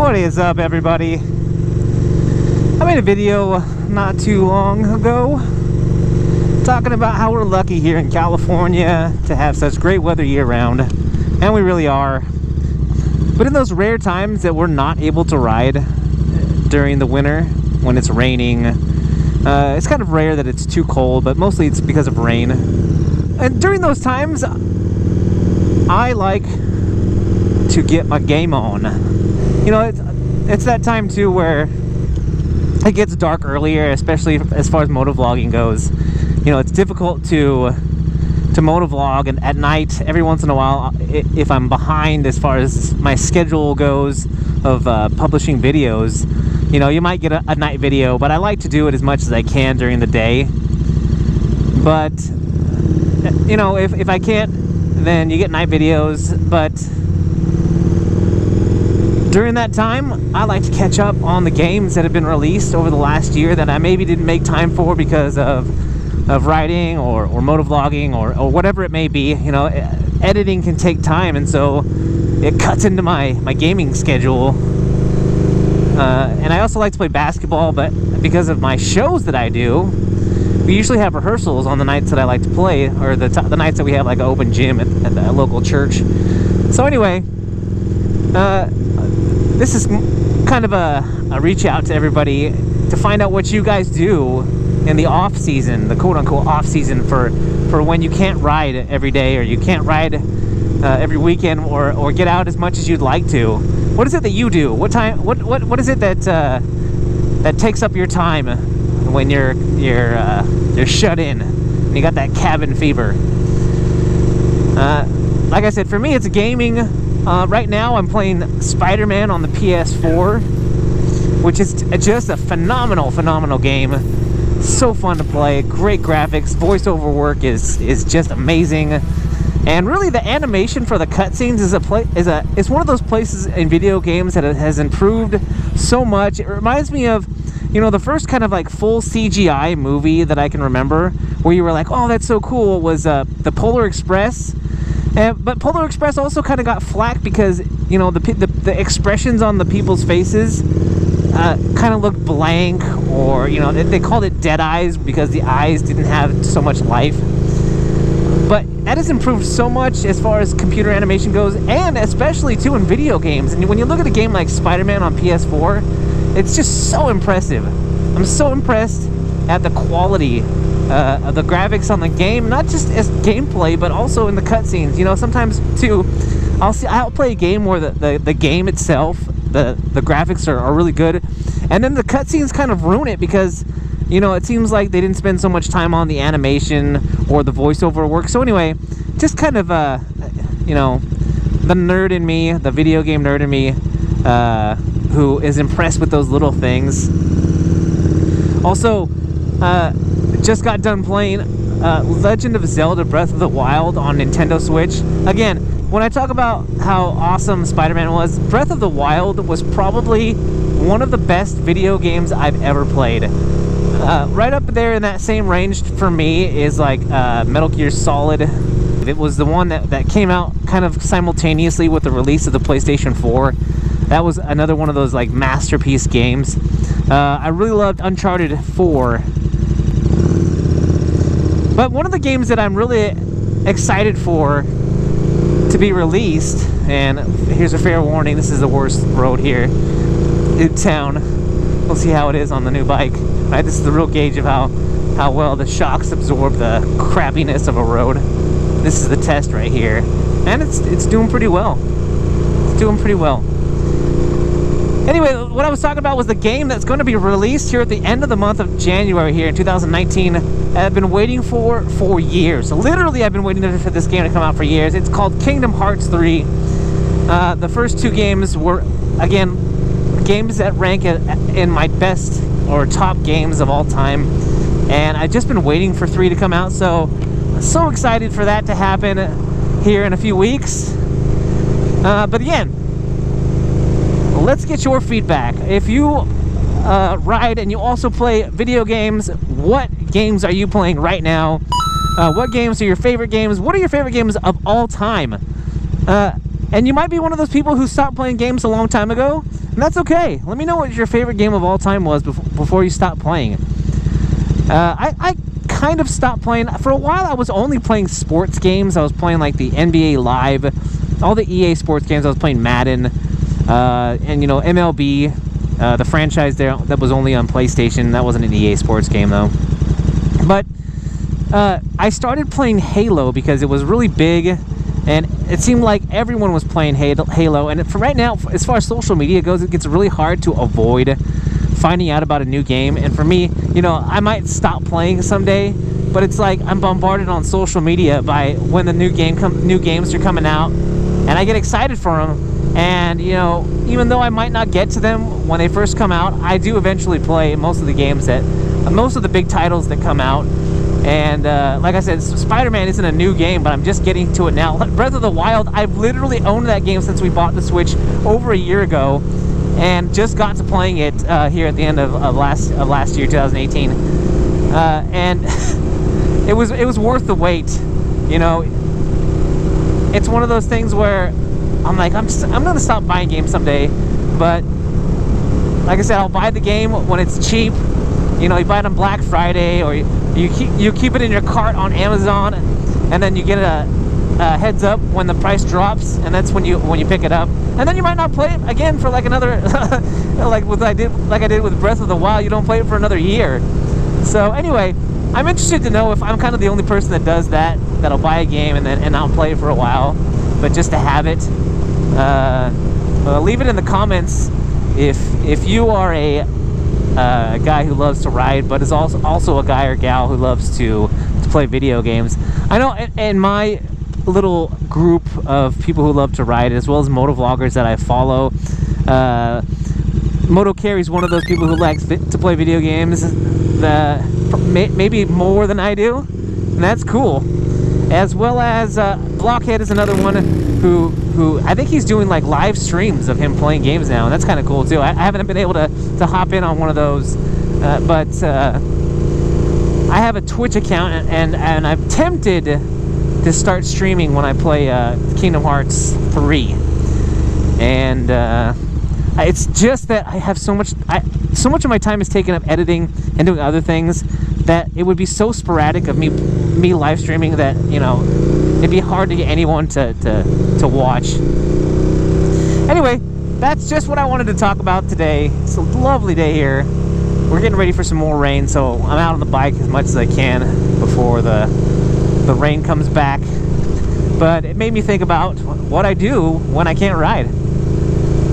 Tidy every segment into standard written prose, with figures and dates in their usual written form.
What is up, everybody? I made a video not too long ago talking about how we're lucky here in California to have such great weather year-round, and we really are. But in those rare times that we're not able to ride during the winter when it's raining, it's kind of rare that it's too cold, but mostly it's because of rain. And during those times, I like to get my game on. You know, it's that time too where it gets dark earlier, especially as far as motovlogging goes. You know, it's difficult to motovlog and at night. Every once in a while, if I'm behind as far as my schedule goes of publishing videos, you know, you might get a night video, but I like to do it as much as I can during the day. But you know, if I can't, then you get night videos. But during that time, I like to catch up on the games that have been released over the last year that I maybe didn't make time for because of writing or motovlogging or whatever it may be. You know, editing can take time, and so it cuts into my gaming schedule. And I also like to play basketball, but because of my shows that I do, we usually have rehearsals on the nights that I like to play, or the nights that we have like an open gym at the local church. So anyway, this is kind of a reach out to everybody to find out what you guys do in the off season, the quote-unquote off season, for when you can't ride every day, or you can't ride every weekend, or get out as much as you'd like to. What is it that you do? What is it that takes up your time when you're shut in and you got that cabin fever? Like I said, for me it's gaming. Right now I'm playing SpiderMan on the PS4, which is just a phenomenal game. So fun to play, great graphics, voiceover work is just amazing, and really the animation for the cutscenes is one of those places in video games that has improved so much. It reminds me of, you know, the first kind of like full CGI movie that I can remember, where you were like, oh, that's so cool, was the Polar Express. But Polar Express also kind of got flack because, you know, the expressions on the people's faces kind of looked blank, or, you know, they called it dead eyes because the eyes didn't have so much life. But that has improved so much as far as computer animation goes, and especially too in video games. And when you look at a game like Spider-Man on PS4, it's just so impressive. I'm so impressed at the quality of the graphics on the game, not just as gameplay, but also in the cutscenes. You know, sometimes too, I'll play a game where the game itself, the graphics are really good, and then the cutscenes kind of ruin it because, you know, it seems like they didn't spend so much time on the animation or the voiceover work. So anyway, just kind of you know, the nerd in me, the video game nerd in me, who is impressed with those little things. Also, just got done playing Legend of Zelda Breath of the Wild on Nintendo Switch. Again, when I talk about how awesome Spider-Man was, Breath of the Wild was probably one of the best video games I've ever played. Right up there in that same range for me is like Metal Gear Solid. It was the one that came out kind of simultaneously with the release of the PlayStation 4. That was another one of those like masterpiece games. I really loved Uncharted 4. But one of the games that I'm really excited for to be released, and here's a fair warning, this is the worst road here in town. We'll see how it is on the new bike. Right, this is the real gauge of how well the shocks absorb the crappiness of a road. This is the test right here, and it's doing pretty well. It's doing pretty well. Anyway, what I was talking about was the game that's going to be released here at the end of the month of January here in 2019. I've been waiting for years. So literally, I've been waiting for this game to come out for years. It's called Kingdom Hearts 3. The first two games were, again, games that rank in my best or top games of all time. And I've just been waiting for 3 to come out. So excited for that to happen here in a few weeks. But again, let's get your feedback. If you ride and you also play video games, what games are you playing right now? What games are your favorite games? What are your favorite games of all time? And you might be one of those people who stopped playing games a long time ago. And that's okay. Let me know what your favorite game of all time was before you stopped playing. I kind of stopped playing. For a while, I was only playing sports games. I was playing like the NBA Live, all the EA sports games. I was playing Madden, and you know, MLB, the franchise there that was only on PlayStation. That wasn't an EA sports game though. But I started playing Halo because it was really big, and it seemed like everyone was playing Halo. And for right now, as far as social media goes, it gets really hard to avoid finding out about a new game. And for me, you know, I might stop playing someday, but it's like I'm bombarded on social media by when the new games are coming out, and I get excited for them. And you know, even though I might not get to them when they first come out, I do eventually play most of the games most of the big titles that come out. And like I said, SpiderMan isn't a new game, but I'm just getting to it now. Breath of the Wild, I've literally owned that game since we bought the Switch over a year ago, and just got to playing it here at the end of last year, 2018. And it was worth the wait. You know, it's one of those things where I'm like, I'm gonna stop buying games someday, but like I said, I'll buy the game when it's cheap. You know, you buy it on Black Friday, or you keep it in your cart on Amazon, and then you get a heads up when the price drops, and that's when you pick it up. And then you might not play it again for like another like I did with Breath of the Wild. You don't play it for another year. So anyway, I'm interested to know if I'm kind of the only person that does that, that'll buy a game and not play it for a while, but just to have it. Leave it in the comments if you are a guy who loves to ride, but is also a guy or gal who loves to play video games. I know in my little group of people who love to ride, as well as motovloggers that I follow, MotoGamer is one of those people who likes to play video games, maybe more than I do, and that's cool. As well as Blockhead is another one who I think he's doing like live streams of him playing games now, and that's kind of cool too. I haven't been able to hop in on one of those, but I have a Twitch account, and I'm tempted to start streaming when I play Kingdom Hearts 3. And it's just that I have so much of my time is taken up editing and doing other things that it would be so sporadic of me live streaming that, you know, it'd be hard to get anyone to watch. Anyway, that's just what I wanted to talk about today. It's a lovely day here. We're getting ready for some more rain, so I'm out on the bike as much as I can before the rain comes back. But it made me think about what I do when I can't ride.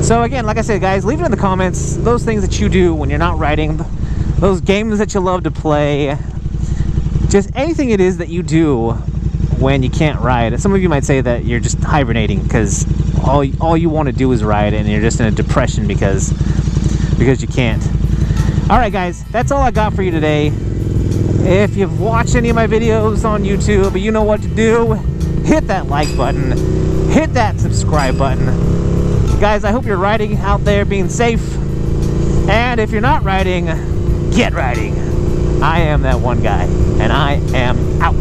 So again, like I said, guys, leave it in the comments those things that you do when you're not riding, those games that you love to play, just anything it is that you do when you can't ride. Some of you might say that you're just hibernating because all you want to do is ride, and you're just in a depression because you can't. Alright guys, that's all I got for you today. If you've watched any of my videos on YouTube, you know what to do. Hit that like button, hit that subscribe button. Guys, I hope you're riding out there being safe, and if you're not riding, get riding. I am that one guy, and I am out.